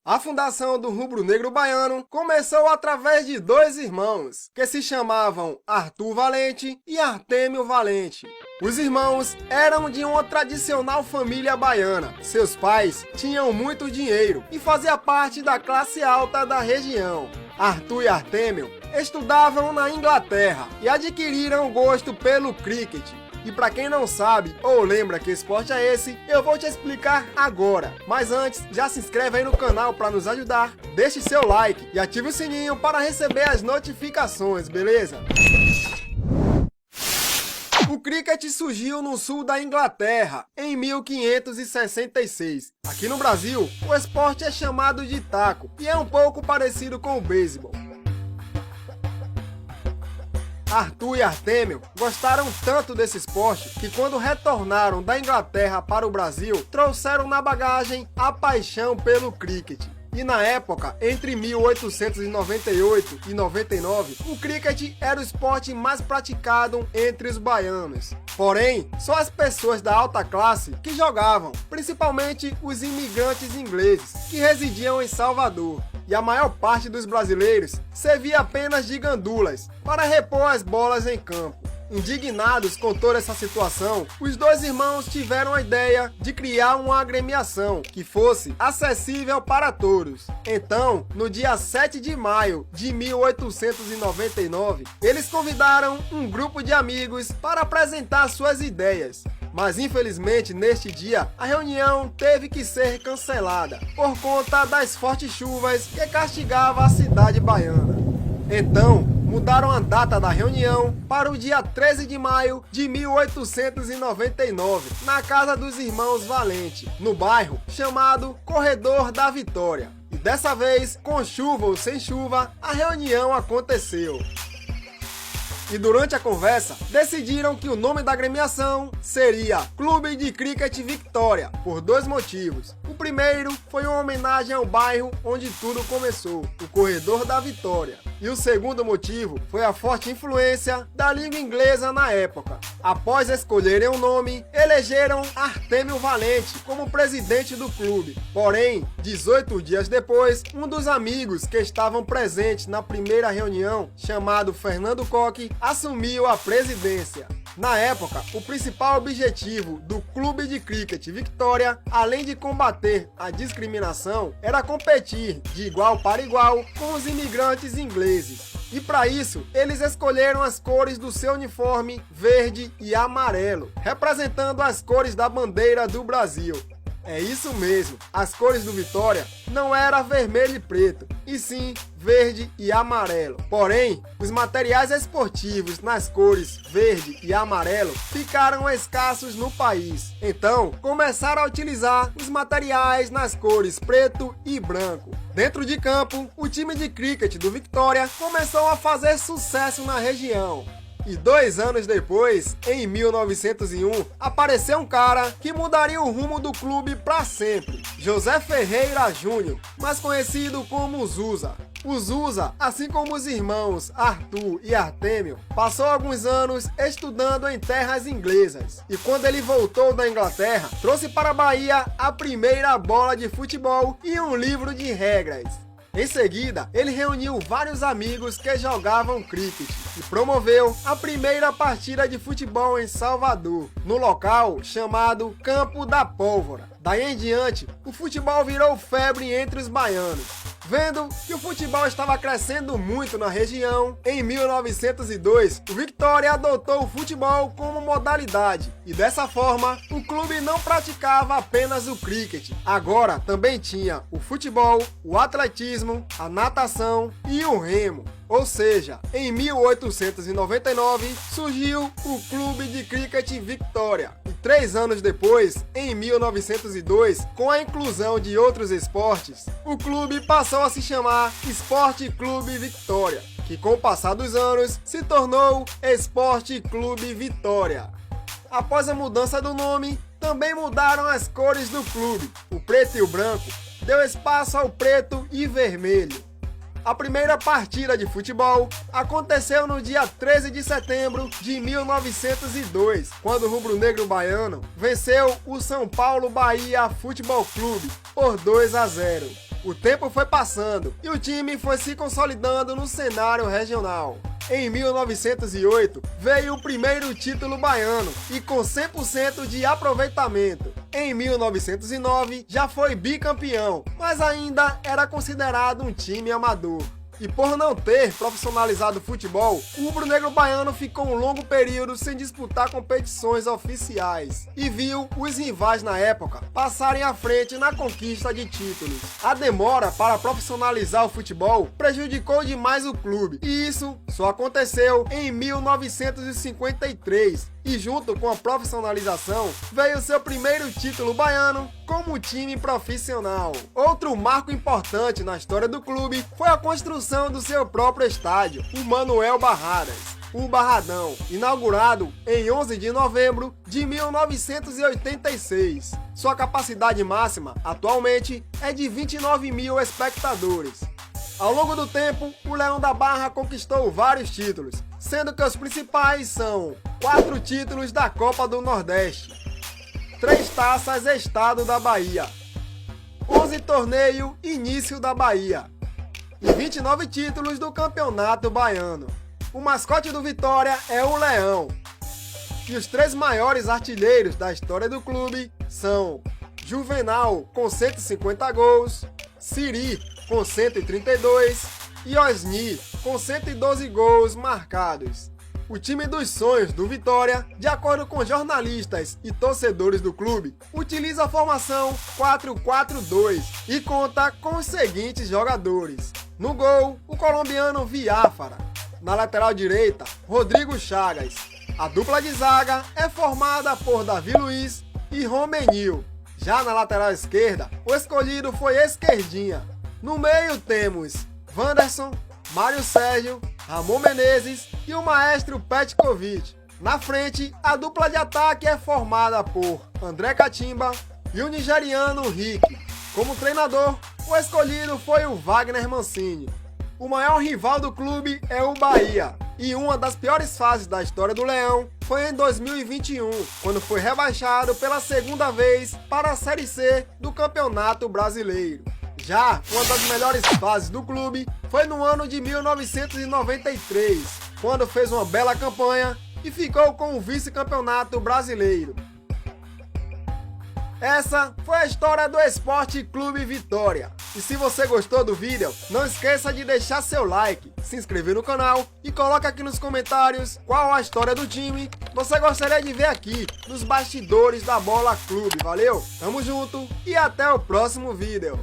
A fundação do rubro-negro baiano começou através de dois irmãos, que se chamavam Arthur Valente e Artêmio Valente. Os irmãos eram de uma tradicional família baiana. Seus pais tinham muito dinheiro e faziam parte da classe alta da região. Arthur e Artêmio estudavam na Inglaterra e adquiriram gosto pelo cricket. E para quem não sabe ou lembra que esporte é esse, eu vou te explicar agora. Mas antes, já se inscreve aí no canal para nos ajudar, deixe seu like e ative o sininho para receber as notificações, beleza? O cricket surgiu no sul da Inglaterra em 1566. Aqui no Brasil, o esporte é chamado de taco e é um pouco parecido com o beisebol. Arthur e Artêmio gostaram tanto desse esporte que quando retornaram da Inglaterra para o Brasil, trouxeram na bagagem a paixão pelo cricket. E na época, entre 1898 e 99, o cricket era o esporte mais praticado entre os baianos. Porém, só as pessoas da alta classe que jogavam, principalmente os imigrantes ingleses, que residiam em Salvador. E a maior parte dos brasileiros servia apenas de gandulas para repor as bolas em campo. Indignados com toda essa situação, os dois irmãos tiveram a ideia de criar uma agremiação que fosse acessível para todos. Então, no dia 7 de maio de 1899, eles convidaram um grupo de amigos para apresentar suas ideias. Mas infelizmente neste dia a reunião teve que ser cancelada por conta das fortes chuvas que castigavam a cidade baiana. Então, mudaram a data da reunião para o dia 13 de maio de 1899, na casa dos irmãos Valente, no bairro chamado Corredor da Vitória. E dessa vez, com chuva ou sem chuva, a reunião aconteceu. E durante a conversa, decidiram que o nome da agremiação seria Clube de Cricket Vitória, por dois motivos. O primeiro foi uma homenagem ao bairro onde tudo começou, o Corredor da Vitória. E o segundo motivo foi a forte influência da língua inglesa na época. Após escolherem o nome, elegeram Artêmio Valente como presidente do clube. Porém, 18 dias depois, um dos amigos que estavam presentes na primeira reunião, chamado Fernando Coque, assumiu a presidência. Na época, o principal objetivo do Clube de Cricket Vitória, além de combater a discriminação, era competir de igual para igual com os imigrantes ingleses. E para isso, eles escolheram as cores do seu uniforme verde e amarelo, representando as cores da bandeira do Brasil. É isso mesmo, as cores do Vitória não era vermelho e preto, e sim verde e amarelo. Porém, os materiais esportivos nas cores verde e amarelo ficaram escassos no país. Então, começaram a utilizar os materiais nas cores preto e branco. Dentro de campo, o time de cricket do Vitória começou a fazer sucesso na região. E 2 anos depois, em 1901, apareceu um cara que mudaria o rumo do clube para sempre. José Ferreira Júnior, mais conhecido como Zusa. O Zusa, assim como os irmãos Arthur e Artêmio, passou alguns anos estudando em terras inglesas. E quando ele voltou da Inglaterra, trouxe para a Bahia a primeira bola de futebol e um livro de regras. Em seguida, ele reuniu vários amigos que jogavam cricket e promoveu a primeira partida de futebol em Salvador, no local chamado Campo da Pólvora. Daí em diante, o futebol virou febre entre os baianos. Vendo que o futebol estava crescendo muito na região, em 1902, o Vitória adotou o futebol como modalidade. E dessa forma, o clube não praticava apenas o cricket. Agora também tinha o futebol, o atletismo, a natação e o remo. Ou seja, em 1899 surgiu o Clube de Cricket Vitória. E 3 anos depois, em 1902, com a inclusão de outros esportes, o clube passou a se chamar Esporte Clube Vitória, que com o passar dos anos se tornou Esporte Clube Vitória. Após a mudança do nome, também mudaram as cores do clube. O preto e o branco deu espaço ao preto e vermelho. A primeira partida de futebol aconteceu no dia 13 de setembro de 1902, quando o rubro-negro baiano venceu o São Paulo Bahia Futebol Clube por 2-0. O tempo foi passando e o time foi se consolidando no cenário regional. Em 1908, veio o primeiro título baiano e com 100% de aproveitamento. Em 1909, já foi bicampeão, mas ainda era considerado um time amador. E por não ter profissionalizado o futebol, o rubro-negro baiano ficou um longo período sem disputar competições oficiais e viu os rivais na época passarem à frente na conquista de títulos. A demora para profissionalizar o futebol prejudicou demais o clube, e isso só aconteceu em 1953. E junto com a profissionalização, veio seu primeiro título baiano como time profissional. Outro marco importante na história do clube foi a construção do seu próprio estádio, o Manuel Barradas, o Barradão, inaugurado em 11 de novembro de 1986. Sua capacidade máxima, atualmente, é de 29 mil espectadores. Ao longo do tempo, o Leão da Barra conquistou vários títulos, sendo que os principais são 4 títulos da Copa do Nordeste, 3 taças Estado da Bahia, 11 torneio Início da Bahia e 29 títulos do Campeonato Baiano. O mascote do Vitória é o Leão. E os 3 maiores artilheiros da história do clube são Juvenal, com 150 gols, Siri, com 132 e Osni, com 112 gols marcados. O time dos sonhos do Vitória, de acordo com jornalistas e torcedores do clube, utiliza a formação 4-4-2 e conta com os seguintes jogadores. No gol, o colombiano Viáfara. Na lateral direita, Rodrigo Chagas. A dupla de zaga é formada por Davi Luiz e Romenil. Já na lateral esquerda, o escolhido foi Esquerdinha. No meio temos Wanderson, Mário Sérgio, Ramon Menezes e o maestro Petkovic. Na frente, a dupla de ataque é formada por André Catimba e o nigeriano Rick. Como treinador, o escolhido foi o Wagner Mancini. O maior rival do clube é o Bahia, e uma das piores fases da história do Leão foi em 2021, quando foi rebaixado pela segunda vez para a Série C do Campeonato Brasileiro. Já uma das melhores fases do clube foi no ano de 1993, quando fez uma bela campanha e ficou com o vice-campeonato brasileiro. Essa foi a história do Esporte Clube Vitória. E se você gostou do vídeo, não esqueça de deixar seu like, se inscrever no canal e coloque aqui nos comentários qual a história do time você gostaria de ver aqui nos bastidores da Bola Clube. Valeu, tamo junto e até o próximo vídeo.